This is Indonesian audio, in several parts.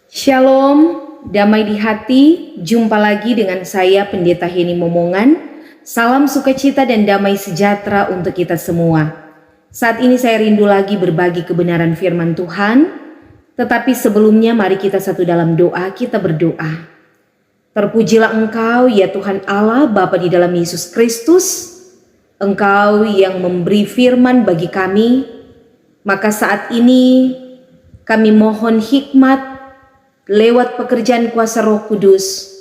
Shalom, damai di hati, jumpa lagi dengan saya Pendeta Heni Momongan. Salam sukacita dan damai sejahtera untuk kita semua. Saat ini saya rindu lagi berbagi kebenaran firman Tuhan. Tetapi sebelumnya mari kita satu dalam doa, kita berdoa. Terpujilah Engkau ya Tuhan Allah Bapa di dalam Yesus Kristus. Engkau yang memberi firman bagi kami. Maka saat ini kami mohon hikmat lewat pekerjaan kuasa Roh Kudus,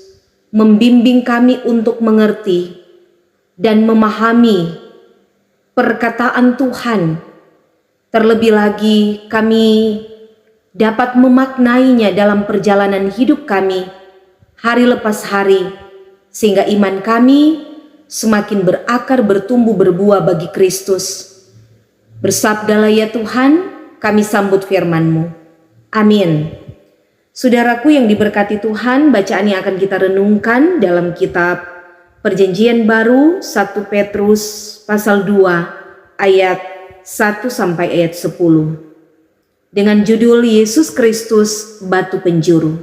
membimbing kami untuk mengerti dan memahami perkataan Tuhan. Terlebih lagi kami dapat memaknainya dalam perjalanan hidup kami hari lepas hari, sehingga iman kami semakin berakar, bertumbuh, berbuah bagi Kristus. Bersabdalah ya Tuhan, kami sambut firman-Mu. Amin. Saudaraku yang diberkati Tuhan, bacaan yang akan kita renungkan dalam kitab Perjanjian Baru 1 Petrus pasal 2 ayat 1 sampai ayat 10. Dengan judul Yesus Kristus batu penjuru.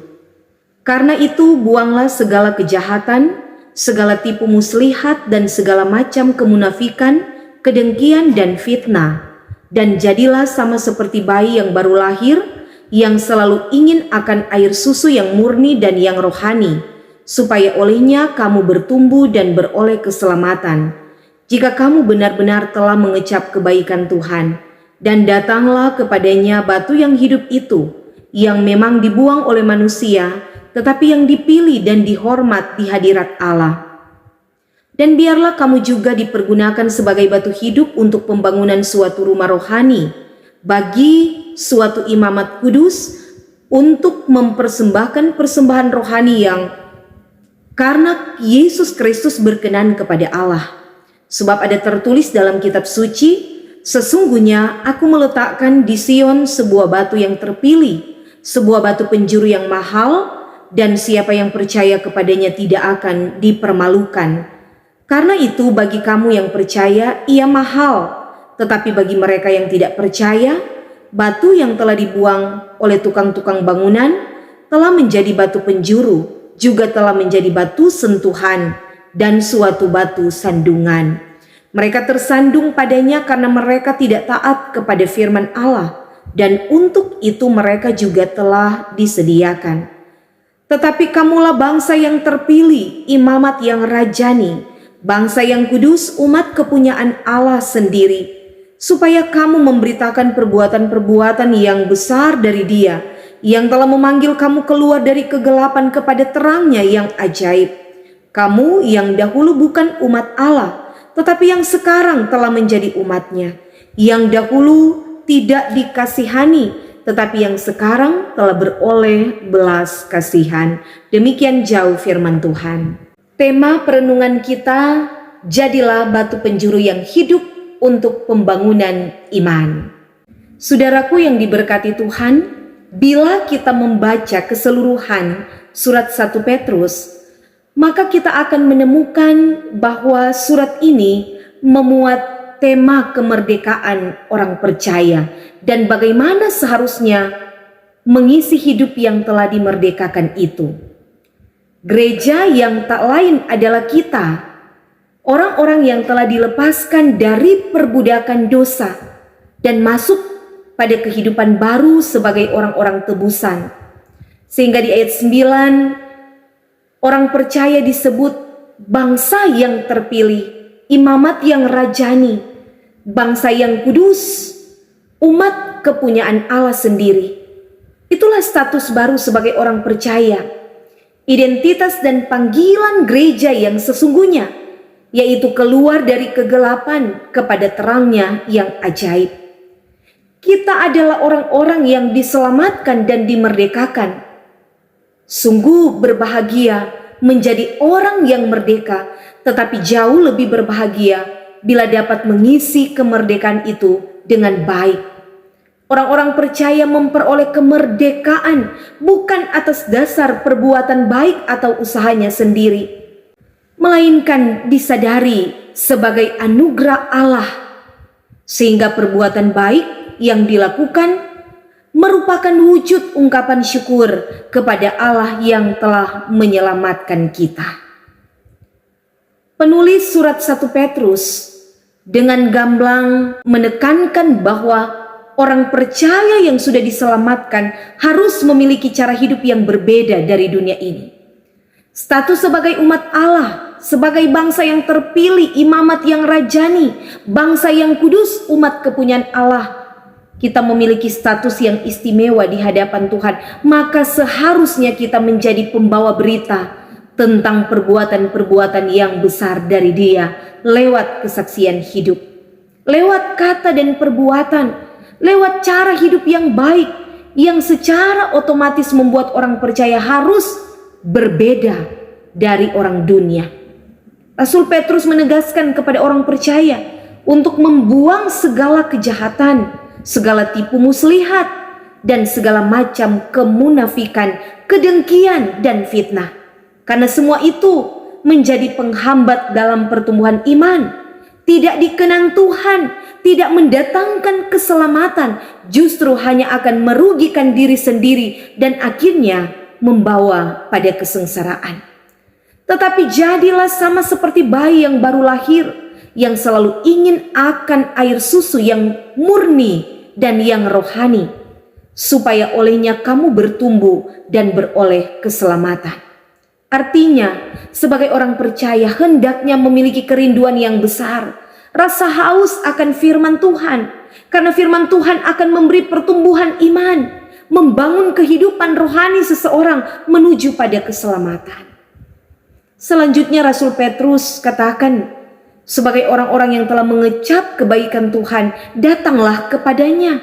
Karena itu buanglah segala kejahatan, segala tipu muslihat dan segala macam kemunafikan, kedengkian dan fitnah, dan jadilah sama seperti bayi yang baru lahir, yang selalu ingin akan air susu yang murni dan yang rohani, supaya olehnya kamu bertumbuh dan beroleh keselamatan, jika kamu benar-benar telah mengecap kebaikan Tuhan. Dan datanglah kepadanya batu yang hidup itu, yang memang dibuang oleh manusia, tetapi yang dipilih dan dihormat di hadirat Allah. Dan biarlah kamu juga dipergunakan sebagai batu hidup untuk pembangunan suatu rumah rohani, bagi suatu imamat kudus, untuk mempersembahkan persembahan rohani yang karena Yesus Kristus berkenan kepada Allah. Sebab ada tertulis dalam kitab suci, sesungguhnya aku meletakkan di Sion sebuah batu yang terpilih, sebuah batu penjuru yang mahal, dan siapa yang percaya kepadanya tidak akan dipermalukan. Karena itu bagi kamu yang percaya ia mahal, tetapi bagi mereka yang tidak percaya, batu yang telah dibuang oleh tukang-tukang bangunan telah menjadi batu penjuru, juga telah menjadi batu sentuhan dan suatu batu sandungan. Mereka tersandung padanya karena mereka tidak taat kepada firman Allah, dan untuk itu mereka juga telah disediakan. Tetapi kamulah bangsa yang terpilih, imamat yang rajani, bangsa yang kudus, umat kepunyaan Allah sendiri, supaya kamu memberitakan perbuatan-perbuatan yang besar dari Dia, yang telah memanggil kamu keluar dari kegelapan kepada terangnya yang ajaib. Kamu yang dahulu bukan umat Allah, tetapi yang sekarang telah menjadi umatnya, yang dahulu tidak dikasihani, tetapi yang sekarang telah beroleh belas kasihan. Demikian jauh firman Tuhan. Tema perenungan kita, jadilah batu penjuru yang hidup untuk pembangunan iman. Saudaraku yang diberkati Tuhan, bila kita membaca keseluruhan surat 1 Petrus, maka kita akan menemukan bahwa surat ini memuat tema kemerdekaan orang percaya dan bagaimana seharusnya mengisi hidup yang telah dimerdekakan itu. Gereja yang tak lain adalah kita, orang-orang yang telah dilepaskan dari perbudakan dosa dan masuk pada kehidupan baru sebagai orang-orang tebusan. Sehingga di ayat 9, orang percaya disebut bangsa yang terpilih, imamat yang rajani, bangsa yang kudus, umat kepunyaan Allah sendiri. Itulah status baru sebagai orang percaya, identitas dan panggilan gereja yang sesungguhnya, yaitu keluar dari kegelapan kepada terangnya yang ajaib. Kita adalah orang-orang yang diselamatkan dan dimerdekakan. Sungguh berbahagia menjadi orang yang merdeka, tetapi jauh lebih berbahagia bila dapat mengisi kemerdekaan itu dengan baik. Orang-orang percaya memperoleh kemerdekaan bukan atas dasar perbuatan baik atau usahanya sendiri, melainkan disadari sebagai anugerah Allah, sehingga perbuatan baik yang dilakukan merupakan wujud ungkapan syukur kepada Allah yang telah menyelamatkan kita. Penulis surat 1 Petrus dengan gamblang menekankan bahwa orang percaya yang sudah diselamatkan harus memiliki cara hidup yang berbeda dari dunia ini. Status sebagai umat Allah, sebagai bangsa yang terpilih, imamat yang rajani, bangsa yang kudus, umat kepunyaan Allah, kita memiliki status yang istimewa di hadapan Tuhan. Maka seharusnya kita menjadi pembawa berita tentang perbuatan-perbuatan yang besar dari Dia lewat kesaksian hidup, lewat kata dan perbuatan, lewat cara hidup yang baik yang secara otomatis membuat orang percaya harus berbeda dari orang dunia. Rasul Petrus menegaskan kepada orang percaya untuk membuang segala kejahatan, segala tipu muslihat, dan segala macam kemunafikan, kedengkian, dan fitnah. Karena semua itu menjadi penghambat dalam pertumbuhan iman, tidak dikenang Tuhan, tidak mendatangkan keselamatan, justru hanya akan merugikan diri sendiri dan akhirnya membawa pada kesengsaraan. Tetapi jadilah sama seperti bayi yang baru lahir, yang selalu ingin akan air susu yang murni dan yang rohani, supaya olehnya kamu bertumbuh dan beroleh keselamatan. Artinya, sebagai orang percaya hendaknya memiliki kerinduan yang besar, rasa haus akan firman Tuhan, karena firman Tuhan akan memberi pertumbuhan iman, membangun kehidupan rohani seseorang menuju pada keselamatan. Selanjutnya Rasul Petrus katakan, sebagai orang-orang yang telah mengecap kebaikan Tuhan, datanglah kepadanya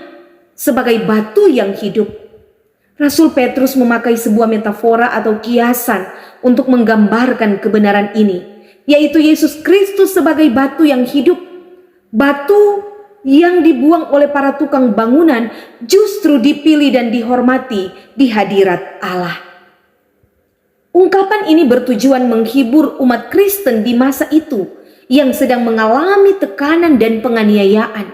sebagai batu yang hidup. Rasul Petrus memakai sebuah metafora atau kiasan untuk menggambarkan kebenaran ini, yaitu Yesus Kristus sebagai batu yang hidup. Batu yang dibuang oleh para tukang bangunan justru dipilih dan dihormati di hadirat Allah. Ungkapan ini bertujuan menghibur umat Kristen di masa itu yang sedang mengalami tekanan dan penganiayaan.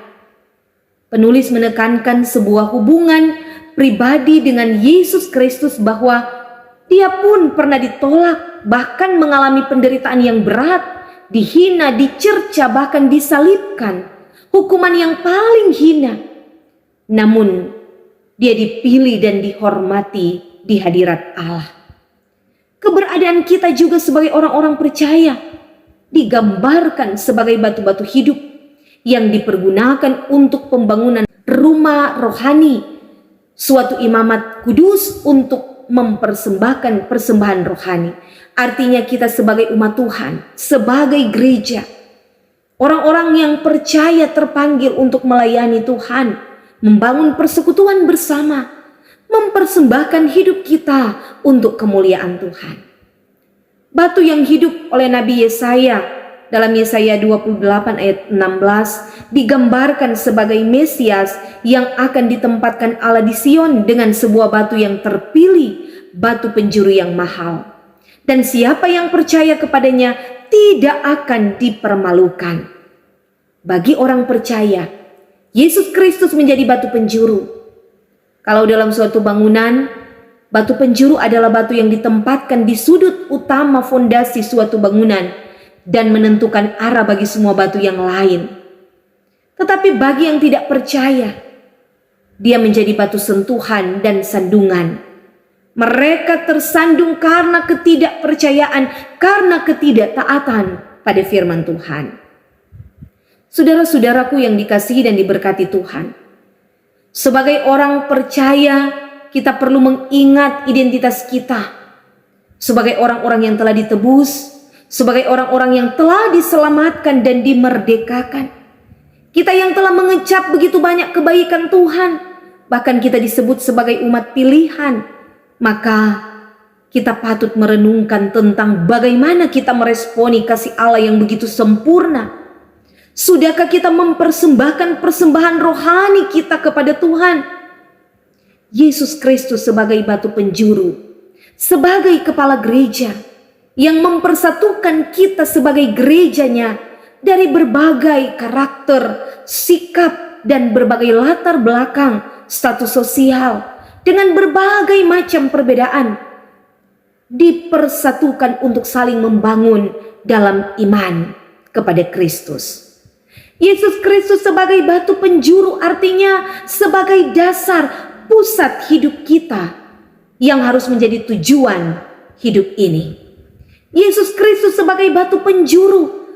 Penulis menekankan sebuah hubungan pribadi dengan Yesus Kristus, bahwa Dia pun pernah ditolak, bahkan mengalami penderitaan yang berat, dihina, dicerca, bahkan disalibkan, hukuman yang paling hina. Namun Dia dipilih dan dihormati di hadirat Allah. Keberadaan kita juga sebagai orang-orang percaya digambarkan sebagai batu-batu hidup yang dipergunakan untuk pembangunan rumah rohani, suatu imamat kudus untuk mempersembahkan persembahan rohani. Artinya kita sebagai umat Tuhan, sebagai gereja, orang-orang yang percaya terpanggil untuk melayani Tuhan, membangun persekutuan bersama, mempersembahkan hidup kita untuk kemuliaan Tuhan. Batu yang hidup oleh Nabi Yesaya dalam Yesaya 28 ayat 16 digambarkan sebagai Mesias yang akan ditempatkan Allah di Sion dengan sebuah batu yang terpilih, batu penjuru yang mahal. Dan siapa yang percaya kepadanya tidak akan dipermalukan. Bagi orang percaya, Yesus Kristus menjadi batu penjuru. Kalau dalam suatu bangunan, batu penjuru adalah batu yang ditempatkan di sudut utama fondasi suatu bangunan dan menentukan arah bagi semua batu yang lain. Tetapi bagi yang tidak percaya, dia menjadi batu sentuhan dan sandungan. Mereka tersandung karena ketidakpercayaan, karena ketidaktaatan pada firman Tuhan. Saudara-saudaraku yang dikasihi dan diberkati Tuhan, sebagai orang percaya, kita perlu mengingat identitas kita sebagai orang-orang yang telah ditebus, sebagai orang-orang yang telah diselamatkan dan dimerdekakan. Kita yang telah mengecap begitu banyak kebaikan Tuhan, bahkan kita disebut sebagai umat pilihan. Maka kita patut merenungkan tentang bagaimana kita meresponi kasih Allah yang begitu sempurna. Sudahkah kita mempersembahkan persembahan rohani kita kepada Tuhan? Yesus Kristus sebagai batu penjuru, sebagai kepala gereja yang mempersatukan kita sebagai gerejanya dari berbagai karakter, sikap, dan berbagai latar belakang status sosial, dengan berbagai macam perbedaan, dipersatukan untuk saling membangun dalam iman kepada Kristus. Yesus Kristus sebagai batu penjuru, artinya sebagai dasar pusat hidup kita yang harus menjadi tujuan hidup ini. Yesus Kristus sebagai batu penjuru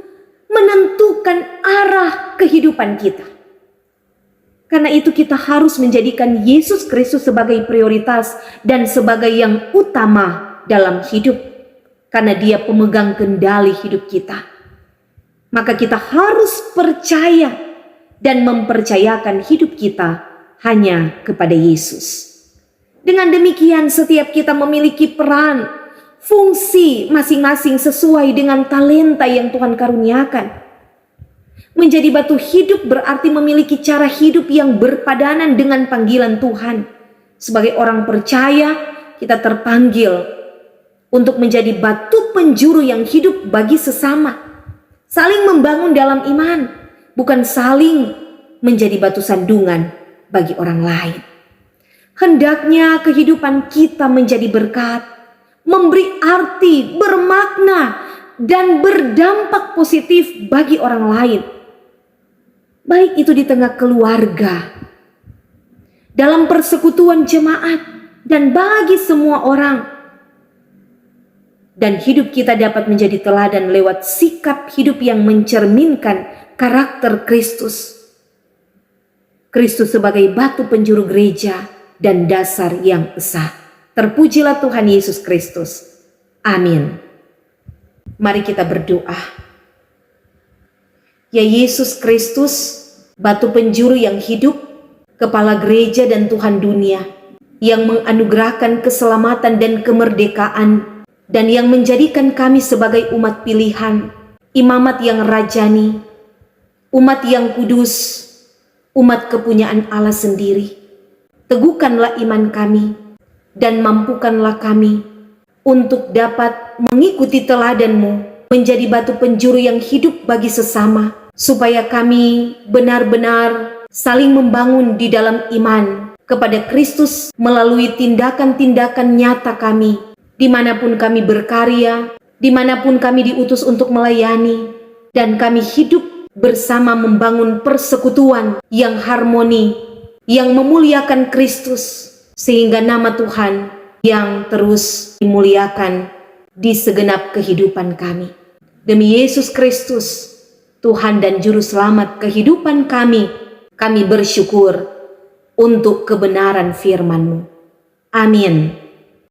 menentukan arah kehidupan kita. Karena itu kita harus menjadikan Yesus Kristus sebagai prioritas dan sebagai yang utama dalam hidup. Karena Dia pemegang kendali hidup kita. Maka kita harus percaya dan mempercayakan hidup kita hanya kepada Yesus. Dengan demikian setiap kita memiliki peran, fungsi masing-masing sesuai dengan talenta yang Tuhan karuniakan. Menjadi batu hidup berarti memiliki cara hidup yang berpadanan dengan panggilan Tuhan. Sebagai orang percaya, kita terpanggil untuk menjadi batu penjuru yang hidup bagi sesama. Saling membangun dalam iman, bukan saling menjadi batu sandungan bagi orang lain. Hendaknya kehidupan kita menjadi berkat, memberi arti, bermakna, dan berdampak positif bagi orang lain. Baik itu di tengah keluarga, dalam persekutuan jemaat, dan bagi semua orang. Dan hidup kita dapat menjadi teladan lewat sikap hidup yang mencerminkan karakter Kristus. Kristus sebagai batu penjuru gereja dan dasar yang esa. Terpujilah Tuhan Yesus Kristus. Amin. Mari kita berdoa. Ya Yesus Kristus, batu penjuru yang hidup, kepala gereja dan Tuhan dunia, yang menganugerahkan keselamatan dan kemerdekaan, dan yang menjadikan kami sebagai umat pilihan, imamat yang rajani, umat yang kudus, umat kepunyaan Allah sendiri. Teguhkanlah iman kami, dan mampukanlah kami untuk dapat mengikuti teladan-Mu, menjadi batu penjuru yang hidup bagi sesama, supaya kami benar-benar saling membangun di dalam iman kepada Kristus melalui tindakan-tindakan nyata kami, dimanapun kami berkarya, dimanapun kami diutus untuk melayani, dan kami hidup bersama membangun persekutuan yang harmoni, yang memuliakan Kristus, sehingga nama Tuhan yang terus dimuliakan di segenap kehidupan kami. Demi Yesus Kristus, Tuhan dan Juru Selamat kehidupan kami bersyukur untuk kebenaran firman-Mu. Amin.